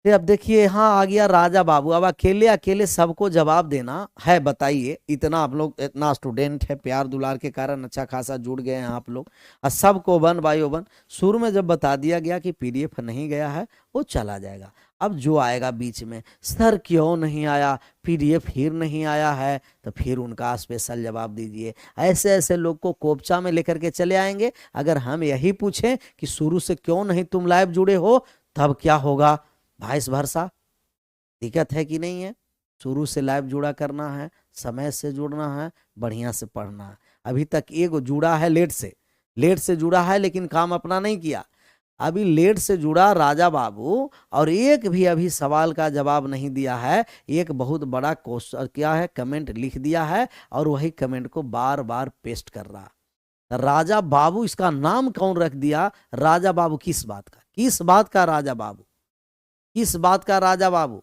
अब देखिए यहाँ आ गया राजा बाबू। अब अकेले अकेले सबको जवाब देना है, बताइए। इतना आप लोग, इतना स्टूडेंट है, प्यार दुलार के कारण अच्छा खासा जुड़ गए हैं आप लोग, और सबको वन बाई वन शुरू में जब बता दिया गया कि पीडीएफ नहीं गया है वो चला जाएगा। अब जो आएगा बीच में, सर क्यों नहीं आया, पीडीएफ फिर नहीं आया है, तो फिर उनका स्पेशल जवाब दीजिए। ऐसे ऐसे लोग को कोपचा में लेकर के चले आएंगे। अगर हम यही पूछें कि शुरू से क्यों नहीं तुम लाइव जुड़े हो, तब क्या होगा, वाइस वर्सा। दिक्कत है कि नहीं है? शुरू से लाइव जुड़ा करना है, समय से जुड़ना है, बढ़िया से पढ़ना है। अभी तक एक जुड़ा है लेट से जुड़ा है, लेकिन काम अपना नहीं किया। अभी लेट से जुड़ा राजा बाबू, और एक भी अभी सवाल का जवाब नहीं दिया है। एक बहुत बड़ा क्वेश्चन क्या है, कमेंट लिख दिया है, और वही कमेंट को बार बार पेस्ट कर रहा। राजा बाबू इसका नाम कौन रख दिया? राजा बाबू किस बात का, किस बात का राजा बाबू, किस बात का राजा बाबू?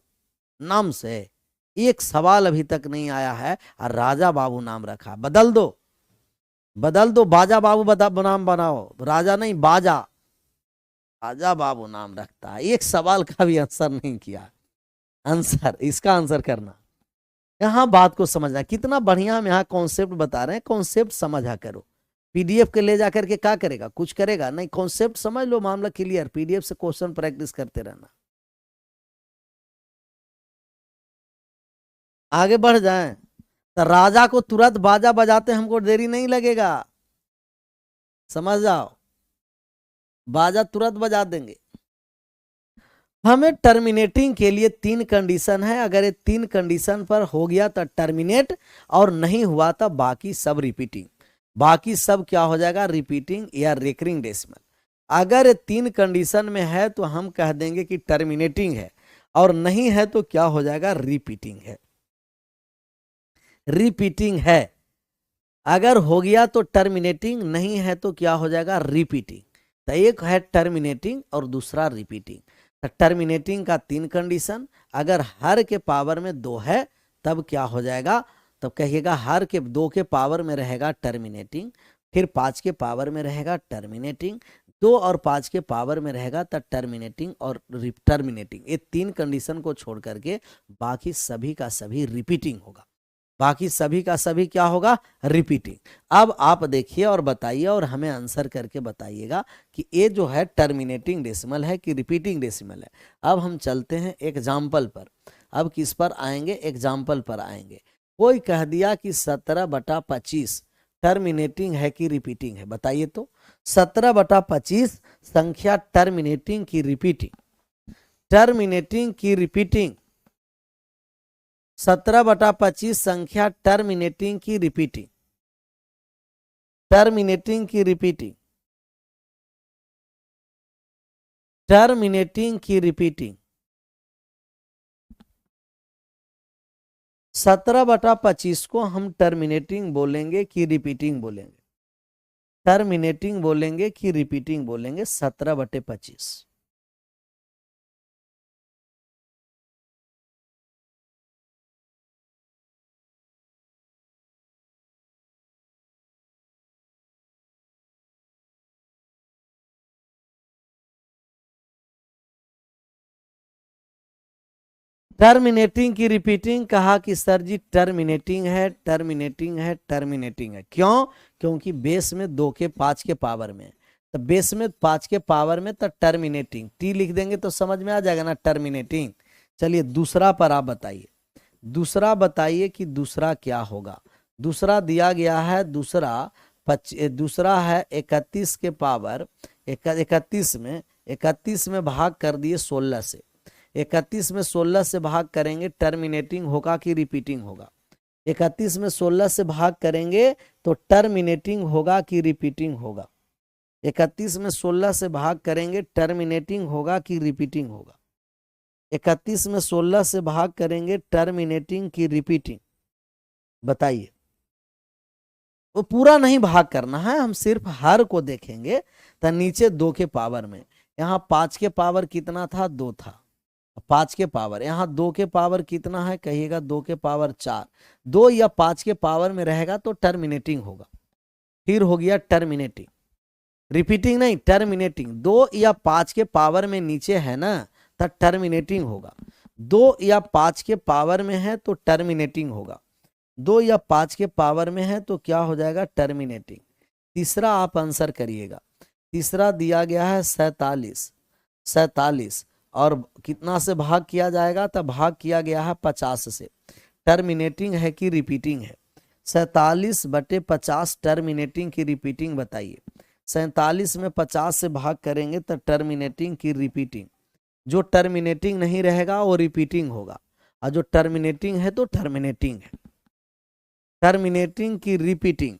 नाम से एक सवाल अभी तक नहीं आया है और राजा बाबू नाम रखा। बदल दो, बदल दो, बाजा बाबू नाम बनाओ, राजा नहीं बाजा, राजा बाबू नाम रखता है। एक सवाल का भी आंसर नहीं किया। आंसर, इसका आंसर करना, यहाँ बात को समझना। कितना बढ़िया हम यहाँ कॉन्सेप्ट बता रहे हैं, कॉन्सेप्ट समझा करो। पीडीएफ के ले जाकर के क्या करेगा, कुछ करेगा नहीं। कॉन्सेप्ट समझ लो, मामला क्लियर। पीडीएफ से क्वेश्चन प्रैक्टिस करते रहना। आगे बढ़ जाएं। तो राजा को तुरंत बाजा बजाते हमको देरी नहीं लगेगा, समझ जाओ, बाजा तुरंत बजा देंगे। हमें टर्मिनेटिंग के लिए 3 कंडीशन है। अगर ये 3 कंडीशन पर हो गया तो टर्मिनेट, और नहीं हुआ तो बाकी सब रिपीटिंग। बाकी सब क्या हो जाएगा, रिपीटिंग या रेकरिंग डेसिमल। अगर ये 3 कंडीशन में है तो हम कह देंगे कि टर्मिनेटिंग है, और नहीं है तो क्या हो जाएगा, रिपीटिंग है। रिपीटिंग है। अगर हो गया तो टर्मिनेटिंग, नहीं है तो क्या हो जाएगा, रिपीटिंग। तो एक है टर्मिनेटिंग और दूसरा रिपीटिंग। तो टर्मिनेटिंग का 3 कंडीशन, अगर हर के पावर में 2 है तब क्या हो जाएगा, तब कहिएगा हर के 2 के पावर में रहेगा टर्मिनेटिंग, फिर 5 के पावर में रहेगा टर्मिनेटिंग, 2 और 5 के पावर में रहेगा तो टर्मिनेटिंग और टर्मिनेटिंग। ये 3 कंडीशन को छोड़ करके बाकी सभी का सभी रिपीटिंग होगा। बाकी सभी का सभी क्या होगा, रिपीटिंग। अब आप देखिए और बताइए, और हमें आंसर करके बताइएगा कि ये जो है टर्मिनेटिंग डेसिमल है कि रिपीटिंग डेसिमल है। अब हम चलते हैं एग्जाम्पल पर। अब किस पर आएंगे, एग्जाम्पल पर आएंगे। कोई कह दिया कि 17/25 टर्मिनेटिंग है कि रिपीटिंग है, बताइए तो। 17/25 संख्या टर्मिनेटिंग की रिपीटिंग, टर्मिनेटिंग की रिपीटिंग। 17/25 संख्या टर्मिनेटिंग की रिपीटिंग, टर्मिनेटिंग की रिपीटिंग, टर्मिनेटिंग की रिपीटिंग। 17/25 को हम टर्मिनेटिंग बोलेंगे कि रिपीटिंग बोलेंगे, टर्मिनेटिंग बोलेंगे कि रिपीटिंग बोलेंगे। 17/25 टर्मिनेटिंग की रिपीटिंग कहा कि सर जी टर्मिनेटिंग है, टर्मिनेटिंग है, टर्मिनेटिंग है। क्यों? क्योंकि बेस में 2 के 5 के पावर में, तो बेस में 5 के पावर में तो टर्मिनेटिंग, टी लिख देंगे तो समझ में आ जाएगा ना, टर्मिनेटिंग। चलिए दूसरा पर आप बताइए, दूसरा बताइए कि दूसरा क्या होगा। दूसरा दिया गया है, दूसरा है 31 के पावर 31 में भाग कर दिए 16 से। 31 में 16 से भाग करेंगे, टर्मिनेटिंग होगा कि रिपीटिंग होगा? 31 में 16 से भाग करेंगे तो टर्मिनेटिंग होगा कि रिपीटिंग होगा? 31 में 16 से भाग करेंगे, टर्मिनेटिंग होगा कि रिपीटिंग होगा? 31 में 16 से भाग करेंगे, टर्मिनेटिंग की रिपीटिंग? बताइए। वो पूरा नहीं भाग करना है, हम सिर्फ हर को देखेंगे। तो नीचे 2 के पावर में, यहाँ 5 के पावर कितना था? 2 था। 5 के पावर, यहाँ 2 के पावर कितना है? कहिएगा 2 के पावर 4। 2 या 5 के पावर में रहेगा तो टर्मिनेटिंग होगा। फिर हो गया टर्मिनेटिंग, रिपीटिंग नहीं, टर्मिनेटिंग। 2 या 5 के पावर में नीचे है ना, तो टर्मिनेटिंग होगा। 2 या 5 के पावर में है तो टर्मिनेटिंग होगा। 2 या 5 के पावर में है तो क्या हो जाएगा? टर्मिनेटिंग। तीसरा आप आंसर करिएगा। तीसरा दिया गया है 47 और कितना से भाग किया जाएगा? तो भाग किया गया है 50 से। टर्मिनेटिंग है कि रिपीटिंग है? 47/50 टर्मिनेटिंग की रिपीटिंग बताइए। 47 में 50 से भाग करेंगे तो टर्मिनेटिंग की रिपीटिंग। जो टर्मिनेटिंग नहीं रहेगा वो रिपीटिंग होगा, और जो टर्मिनेटिंग है तो टर्मिनेटिंग है। टर्मिनेटिंग की रिपीटिंग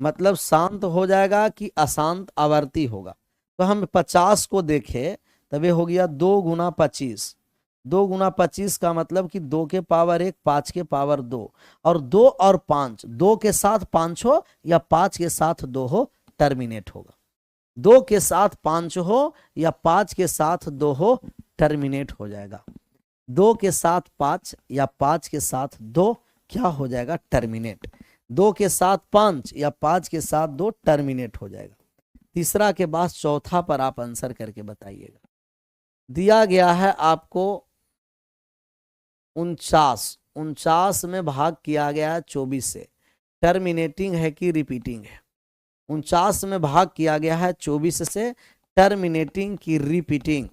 मतलब शांत हो जाएगा कि अशांत आवर्ती होगा? तो हम 50 को देखें, तब ये हो गया 2 गुना 25। 2 गुना 25 का मतलब कि 2 के पावर 1, 5 के पावर 2, और 2 और 5, 2 के साथ 5 हो या 5 के साथ 2 हो, टर्मिनेट होगा। 2 के साथ 5 हो या 5 के साथ 2 हो, टर्मिनेट हो जाएगा। 2 के साथ 5 या 5 के साथ 2 क्या हो जाएगा? टर्मिनेट। 2 के साथ 5 या 5 के साथ 2 टर्मिनेट हो जाएगा। तीसरा के बाद चौथा पर आप आंसर करके बताइएगा। दिया गया है आपको 49 में भाग किया गया है 24 से। टर्मिनेटिंग है कि रिपीटिंग है? 49 में भाग किया गया है 24 से, टर्मिनेटिंग की रिपीटिंग?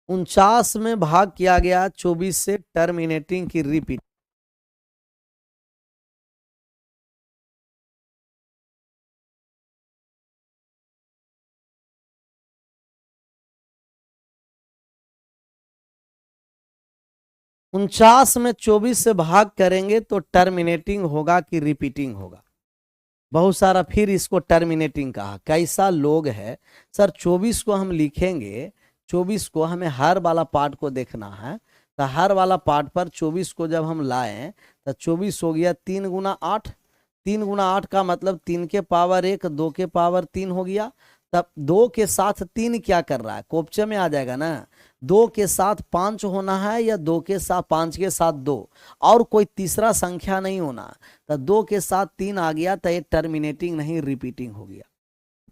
49 में भाग किया गया 24 से, टर्मिनेटिंग की रिपीट? उनचास में 24 से भाग करेंगे तो टर्मिनेटिंग होगा कि रिपीटिंग होगा? बहुत सारा फिर इसको टर्मिनेटिंग कहा। कैसा लोग है सर, 24 को हम लिखेंगे, 24 को हमें हर वाला पार्ट को देखना है। तो हर वाला पार्ट पर 24 को जब हम लाएं तो 24 हो गया 3 गुना 8। 3 गुना 8 का मतलब 3 के पावर 1, 2 के पावर 3 हो गया। तब 2 के साथ 3 क्या कर रहा है? कोपचे में आ जाएगा ना। 2 के साथ 5 होना है या 2 के साथ 5 के साथ 2, और कोई तीसरा संख्या नहीं होना। तो 2 के साथ 3 आ गया तो ये टर्मिनेटिंग नहीं रिपीटिंग हो गया।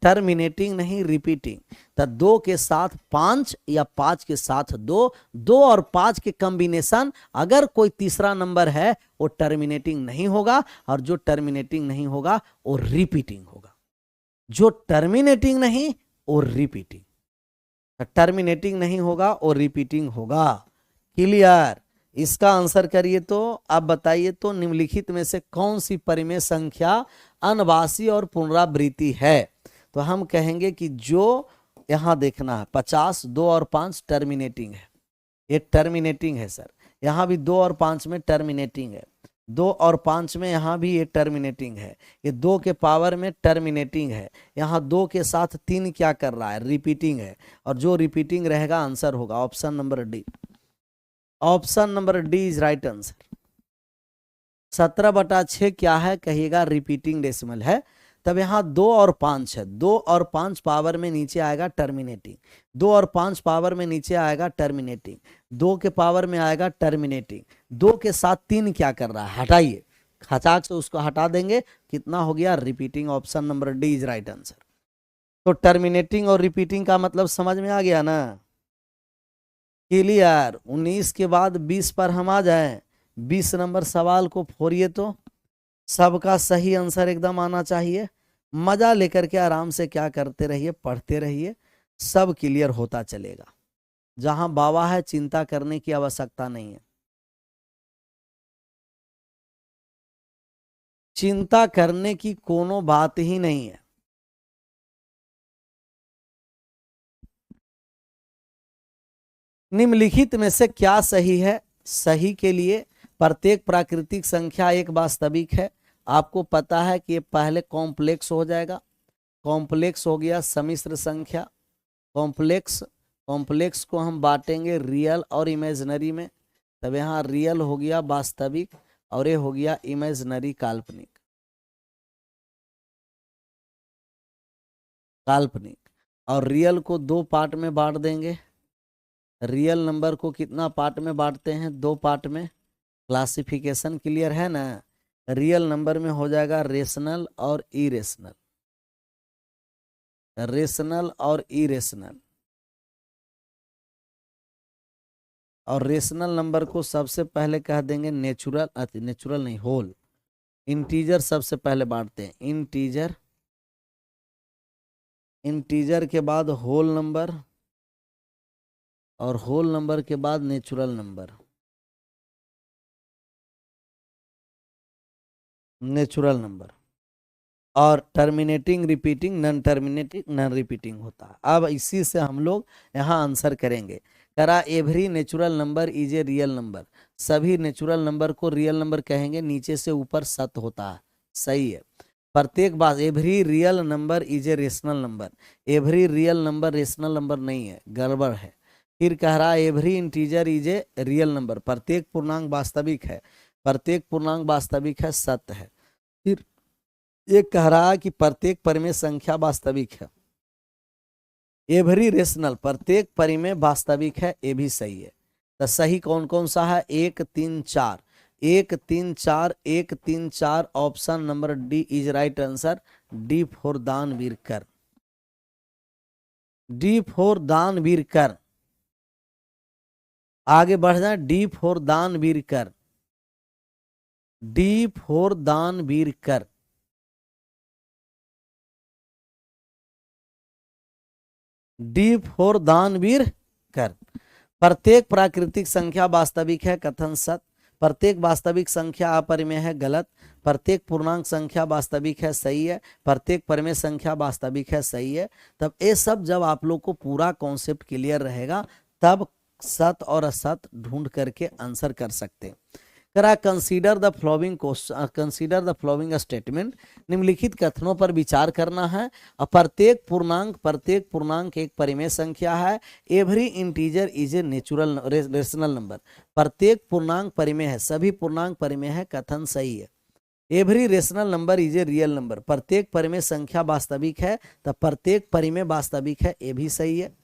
टर्मिनेटिंग नहीं रिपीटिंग। तो 2 के साथ 5 या 5 के साथ 2, 2 और 5 के कॉम्बिनेशन, अगर कोई तीसरा नंबर है वो टर्मिनेटिंग नहीं होगा, और जो टर्मिनेटिंग नहीं होगा वो रिपीटिंग होगा। जो टर्मिनेटिंग नहीं और रिपीटिंग, टर्मिनेटिंग नहीं होगा और रिपीटिंग होगा। क्लियर? इसका आंसर करिए। तो अब बताइए तो निम्नलिखित में से कौन सी परिमेय संख्या अनवासी और पुनरावृत्ति है? तो हम कहेंगे कि जो यहां देखना है 50, 2 और 5 टर्मिनेटिंग है, ये टर्मिनेटिंग है सर। यहां भी 2 और 5 में टर्मिनेटिंग है, 2 और 5 में यहाँ भी ये टर्मिनेटिंग है। ये 2 के पावर में टर्मिनेटिंग है। यहाँ 2 के साथ 3 क्या कर रहा है? रिपीटिंग है। और जो रिपीटिंग रहेगा आंसर होगा option number D. Option number D is right answer. 17/6 क्या है? कहिएगा रिपीटिंग डेसिमल है। तब यहाँ 2 और 5 है, 2 और 5 पावर में नीचे आएगा टर्मिनेटिंग, 2 और 5 पावर में नीचे आएगा टर्मिनेटिंग, 2 के पावर में आएगा टर्मिनेटिंग। 2 के साथ 3 क्या कर रहा है? हटाइए, खचाक से उसको हटा देंगे, कितना हो गया? Repeating. Option number D is right answer. तो टर्मिनेटिंग और रिपीटिंग का मतलब समझ में आ गया ना? क्लियर? 19 के बाद 20 पर हम आ जाएं। 20 नंबर सवाल को फोड़िए तो सबका सही आंसर एकदम आना चाहिए। मजा लेकर के आराम से क्या करते रहिए, पढ़ते रहिए। सब क्लियर होता चलेगा। जहां बाबा है चिंता करने की आवश्यकता नहीं है, चिंता करने की कोनो बात ही नहीं है। निम्नलिखित में से क्या सही है? सही के लिए प्रत्येक प्राकृतिक संख्या एक वास्तविक है। आपको पता है कि ये पहले कॉम्प्लेक्स हो जाएगा, कॉम्प्लेक्स हो गया समिश्र संख्या। कॉम्प्लेक्स, कॉम्प्लेक्स को हम बांटेंगे रियल और इमेजिनरी में, तब यहाँ रियल हो गया वास्तविक और ये हो गया इमेजिनरी काल्पनिक। काल्पनिक और रियल को दो पार्ट में बांट देंगे। रियल नंबर को कितना पार्ट में बांटते हैं? दो पार्ट में। क्लासिफिकेशन क्लियर है ना? रियल नंबर में हो जाएगा रेशनल और इरेशनल, रेशनल और इरेशनल। और रेशनल नंबर को सबसे पहले कह देंगे नेचुरल, नेचुरल नहीं होल। इंटीजर सबसे पहले बांटते हैं, इंटीजर, इंटीजर के बाद होल नंबर और होल नंबर के बाद नेचुरल नंबर, नेचुरल नंबर। और terminating repeating, non terminating non repeating होता है। अब इसी से हम लोग यहाँ आंसर करेंगे। करा every natural number is a real number, सभी नेचुरल नंबर को रियल नंबर कहेंगे, नीचे से ऊपर सत होता है। सही है। प्रत्येक बात, every real number is a rational number, every real number rational number नहीं है, गड़बड़ है। फिर कह रहा है every integer is a real number, प्रत्येक पूर्णांक वास्तविक है, प्रत्येक पूर्णांक वास्तविक है, सत्य है। फिर ये कह रहा है कि प्रत्येक परिमेय संख्या वास्तविक है, एवरी रेशनल, प्रत्येक परिमेय वास्तविक है, ये भी सही है। तो सही कौन कौन सा है? 1 3 4, 1 3 4, 1 3 4, option number D is right answer. D for दानवीर कर, डी फॉर दानवीर कर। आगे बढ़ जाए, डी फॉर दानवीर कर, डी फॉर दानवीर कर। डी फॉर दानवीर कर। प्रत्येक प्राकृतिक संख्या वास्तविक है, कथन सत्य। प्रत्येक वास्तविक संख्या अपरिमेय है, गलत। प्रत्येक पूर्णांक संख्या वास्तविक है, सही है। प्रत्येक परिमेय संख्या वास्तविक है, सही है। तब ये सब जब आप लोग को पूरा कॉन्सेप्ट क्लियर रहेगा तब सत्य और असत्य ढूंढ करके आंसर कर सकते हैं। करा consider the flowing question, consider the following statement, निम्नलिखित कथनों पर विचार करना है। प्रत्येक पूर्णांक एक परिमेय संख्या है। Every integer is a natural rational number, प्रत्येक पूर्णांक परिमेय है, सभी पूर्णांक परिमेय है, कथन सही है। Every rational number is a real number, प्रत्येक परिमेय संख्या वास्तविक है, तो प्रत्येक परिमेय वास्तविक है, ये भी सही है।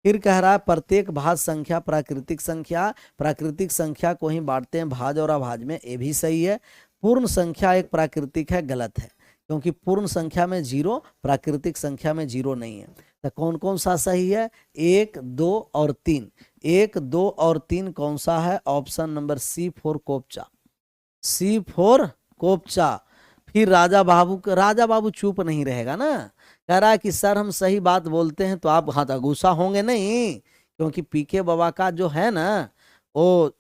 फिर कह रहा है प्रत्येक भाज्य संख्या प्राकृतिक संख्या, प्राकृतिक संख्या को ही बांटते हैं भाज्य और अभाज्य में, ये भी सही है। पूर्ण संख्या एक प्राकृतिक है, गलत है, क्योंकि पूर्ण संख्या में 0, प्राकृतिक संख्या में 0 नहीं है। तो कौन कौन सा सही है? 1 2 और 3, 1 2 और 3 कौन सा है? ऑप्शन नंबर सी फॉर कोपचा, सी फॉर कोपचा। फिर राजा बाबू चुप नहीं रहेगा ना, कह रहा है कि सर हम सही बात बोलते हैं तो आप गुस्सा होंगे नहीं, क्योंकि पीके बाबा का जो है ना वो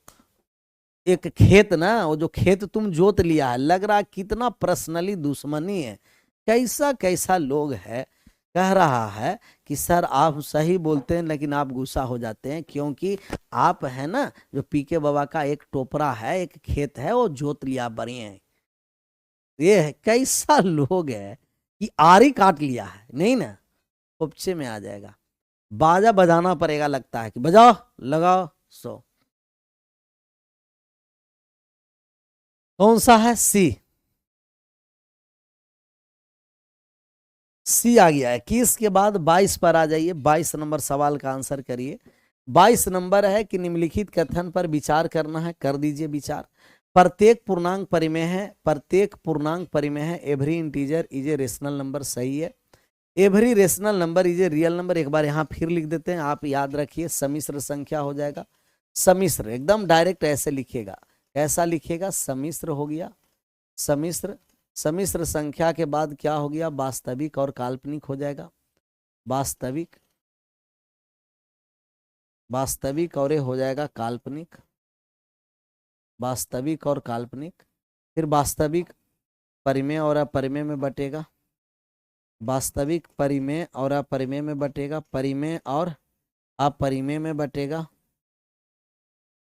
एक खेत ना, वो जो खेत तुम जोत लिया है, लग रहा है कितना पर्सनली दुश्मनी है, कैसा कैसा लोग है। कह रहा है कि सर आप सही बोलते हैं लेकिन आप गुस्सा हो जाते हैं, क्योंकि आप है ना जो पीके बाबा का एक टोपरा है, एक खेत है, वो जोत लिया बढ़िया है। ये है कैसा लोग है कि आरी काट लिया है, नहीं ना उपचे में आ जाएगा। बाजा बजाना पड़ेगा, लगता है कि बजाओ लगाओ सो। कौन सा है? सी, सी आ गया है। 21 के बाद 22 पर आ जाइए, 22 नंबर सवाल का आंसर करिए। 22 नंबर है कि निम्नलिखित कथन पर विचार करना है, कर दीजिए विचार। प्रत्येक पूर्णांक परिमेय है, प्रत्येक पूर्णांक परिमेय है, every integer is a rational number, सही है। Every rational number is a real number, एक बार यहाँ फिर लिख देते हैं, आप याद रखिए समिश्र संख्या हो जाएगा। समिश्र एकदम डायरेक्ट ऐसे लिखिएगा, कैसा लिखिएगा? समिश्र हो गया, समिश्र। समिश्र संख्या के बाद क्या हो गया? वास्तविक और काल्पनिक हो जाएगा, वास्तविक। वास्तविक और ये हो जाएगा काल्पनिक, वास्तविक और काल्पनिक। फिर वास्तविक परिमेय और अपरिमेय में बटेगा, वास्तविक परिमेय और अपरिमेय में बटेगा, परिमेय और अपरिमेय में बटेगा,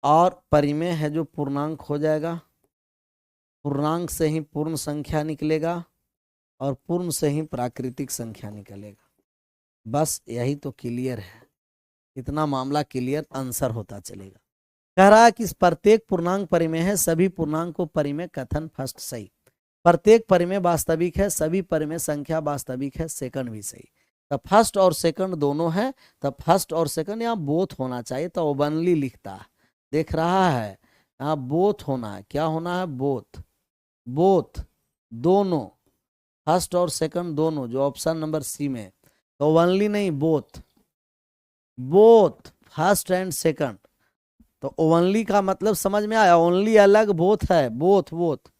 और परिमेय है जो पूर्णांक हो जाएगा, पूर्णांक से ही पूर्ण संख्या निकलेगा और पूर्ण से ही प्राकृतिक संख्या निकलेगा। बस यही तो क्लियर है, इतना मामला क्लियर, आंसर होता चलेगा। कह रहा है कि प्रत्येक पूर्णांक परिमेय है, सभी पूर्णांक को परिमेय कथन फर्स्ट सही, प्रत्येक परिमेय वास्तविक है, सभी परिमेय संख्या वास्तविक है, सेकंड भी सही। तो फर्स्ट और सेकंड दोनों है, तो फर्स्ट और सेकंड यहाँ बोथ होना चाहिए, तो ओवनली लिखता है, देख रहा है यहाँ बोथ होना है, क्या होना है, बोथ, बोथ दोनों, फर्स्ट और सेकंड दोनों, जो ऑप्शन नंबर सी में, तो ओनली नहीं, both, both first and second. तो ओनली का मतलब समझ में आया, ओनली अलग, बोथ है, बोथ बोथ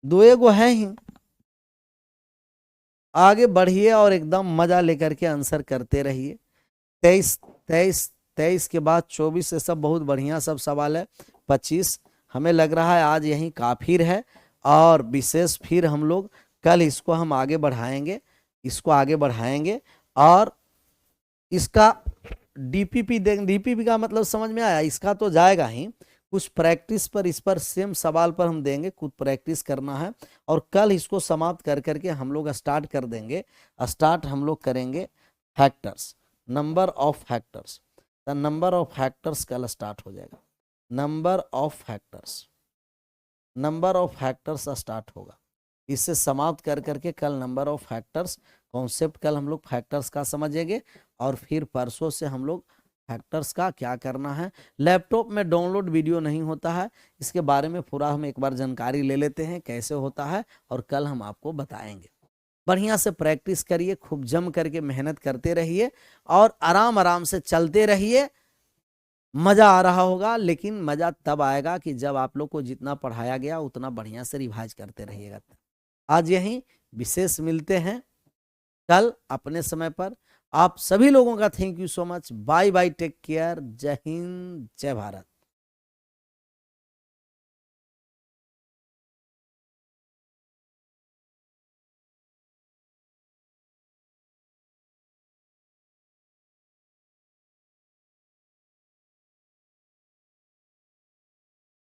दो एगो है ही। आगे बढ़िए और एकदम मजा लेकर के आंसर करते रहिए। 23 23 23 के बाद 24 से सब बहुत बढ़िया सब सवाल है। 25 हमें लग रहा है आज यही काफी है, और विशेष फिर हम लोग कल इसको हम आगे बढ़ाएंगे, इसको आगे बढ़ाएंगे, और इसका डीपीपी देंगे। डीपीपी का मतलब समझ में आया, इसका तो जाएगा ही, कुछ प्रैक्टिस पर, इस पर सेम सवाल पर हम देंगे, कुछ प्रैक्टिस करना है, और कल इसको समाप्त कर करके हम लोग स्टार्ट कर देंगे। स्टार्ट हम लोग करेंगे factors, number of factors, the number of factors कल स्टार्ट हो जाएगा, number of factors, number of factors start होगा। इससे समाप्त कर करके कल नंबर ऑफ फैक्टर्स कॉन्सेप्ट कल हम लोग फैक्टर्स का समझेंगे, और फिर परसों से हम लोग फैक्टर्स का क्या करना है। लैपटॉप में डाउनलोड वीडियो नहीं होता है, इसके बारे में पूरा हम एक बार जानकारी ले लेते हैं कैसे होता है, और कल हम आपको बताएंगे। बढ़िया से प्रैक्टिस करिए, खूब जम करके मेहनत करते रहिए, और आराम आराम से चलते रहिए। मजा आ रहा होगा, लेकिन मजा तब आएगा कि जब आप लोग को जितना पढ़ाया गया उतना बढ़िया से रिवाइज करते रहिएगा। आज यहीं विशेष मिलते हैं कल अपने समय पर। आप सभी लोगों का thank you so much, bye bye, take care, Jai Hind, जय भारत।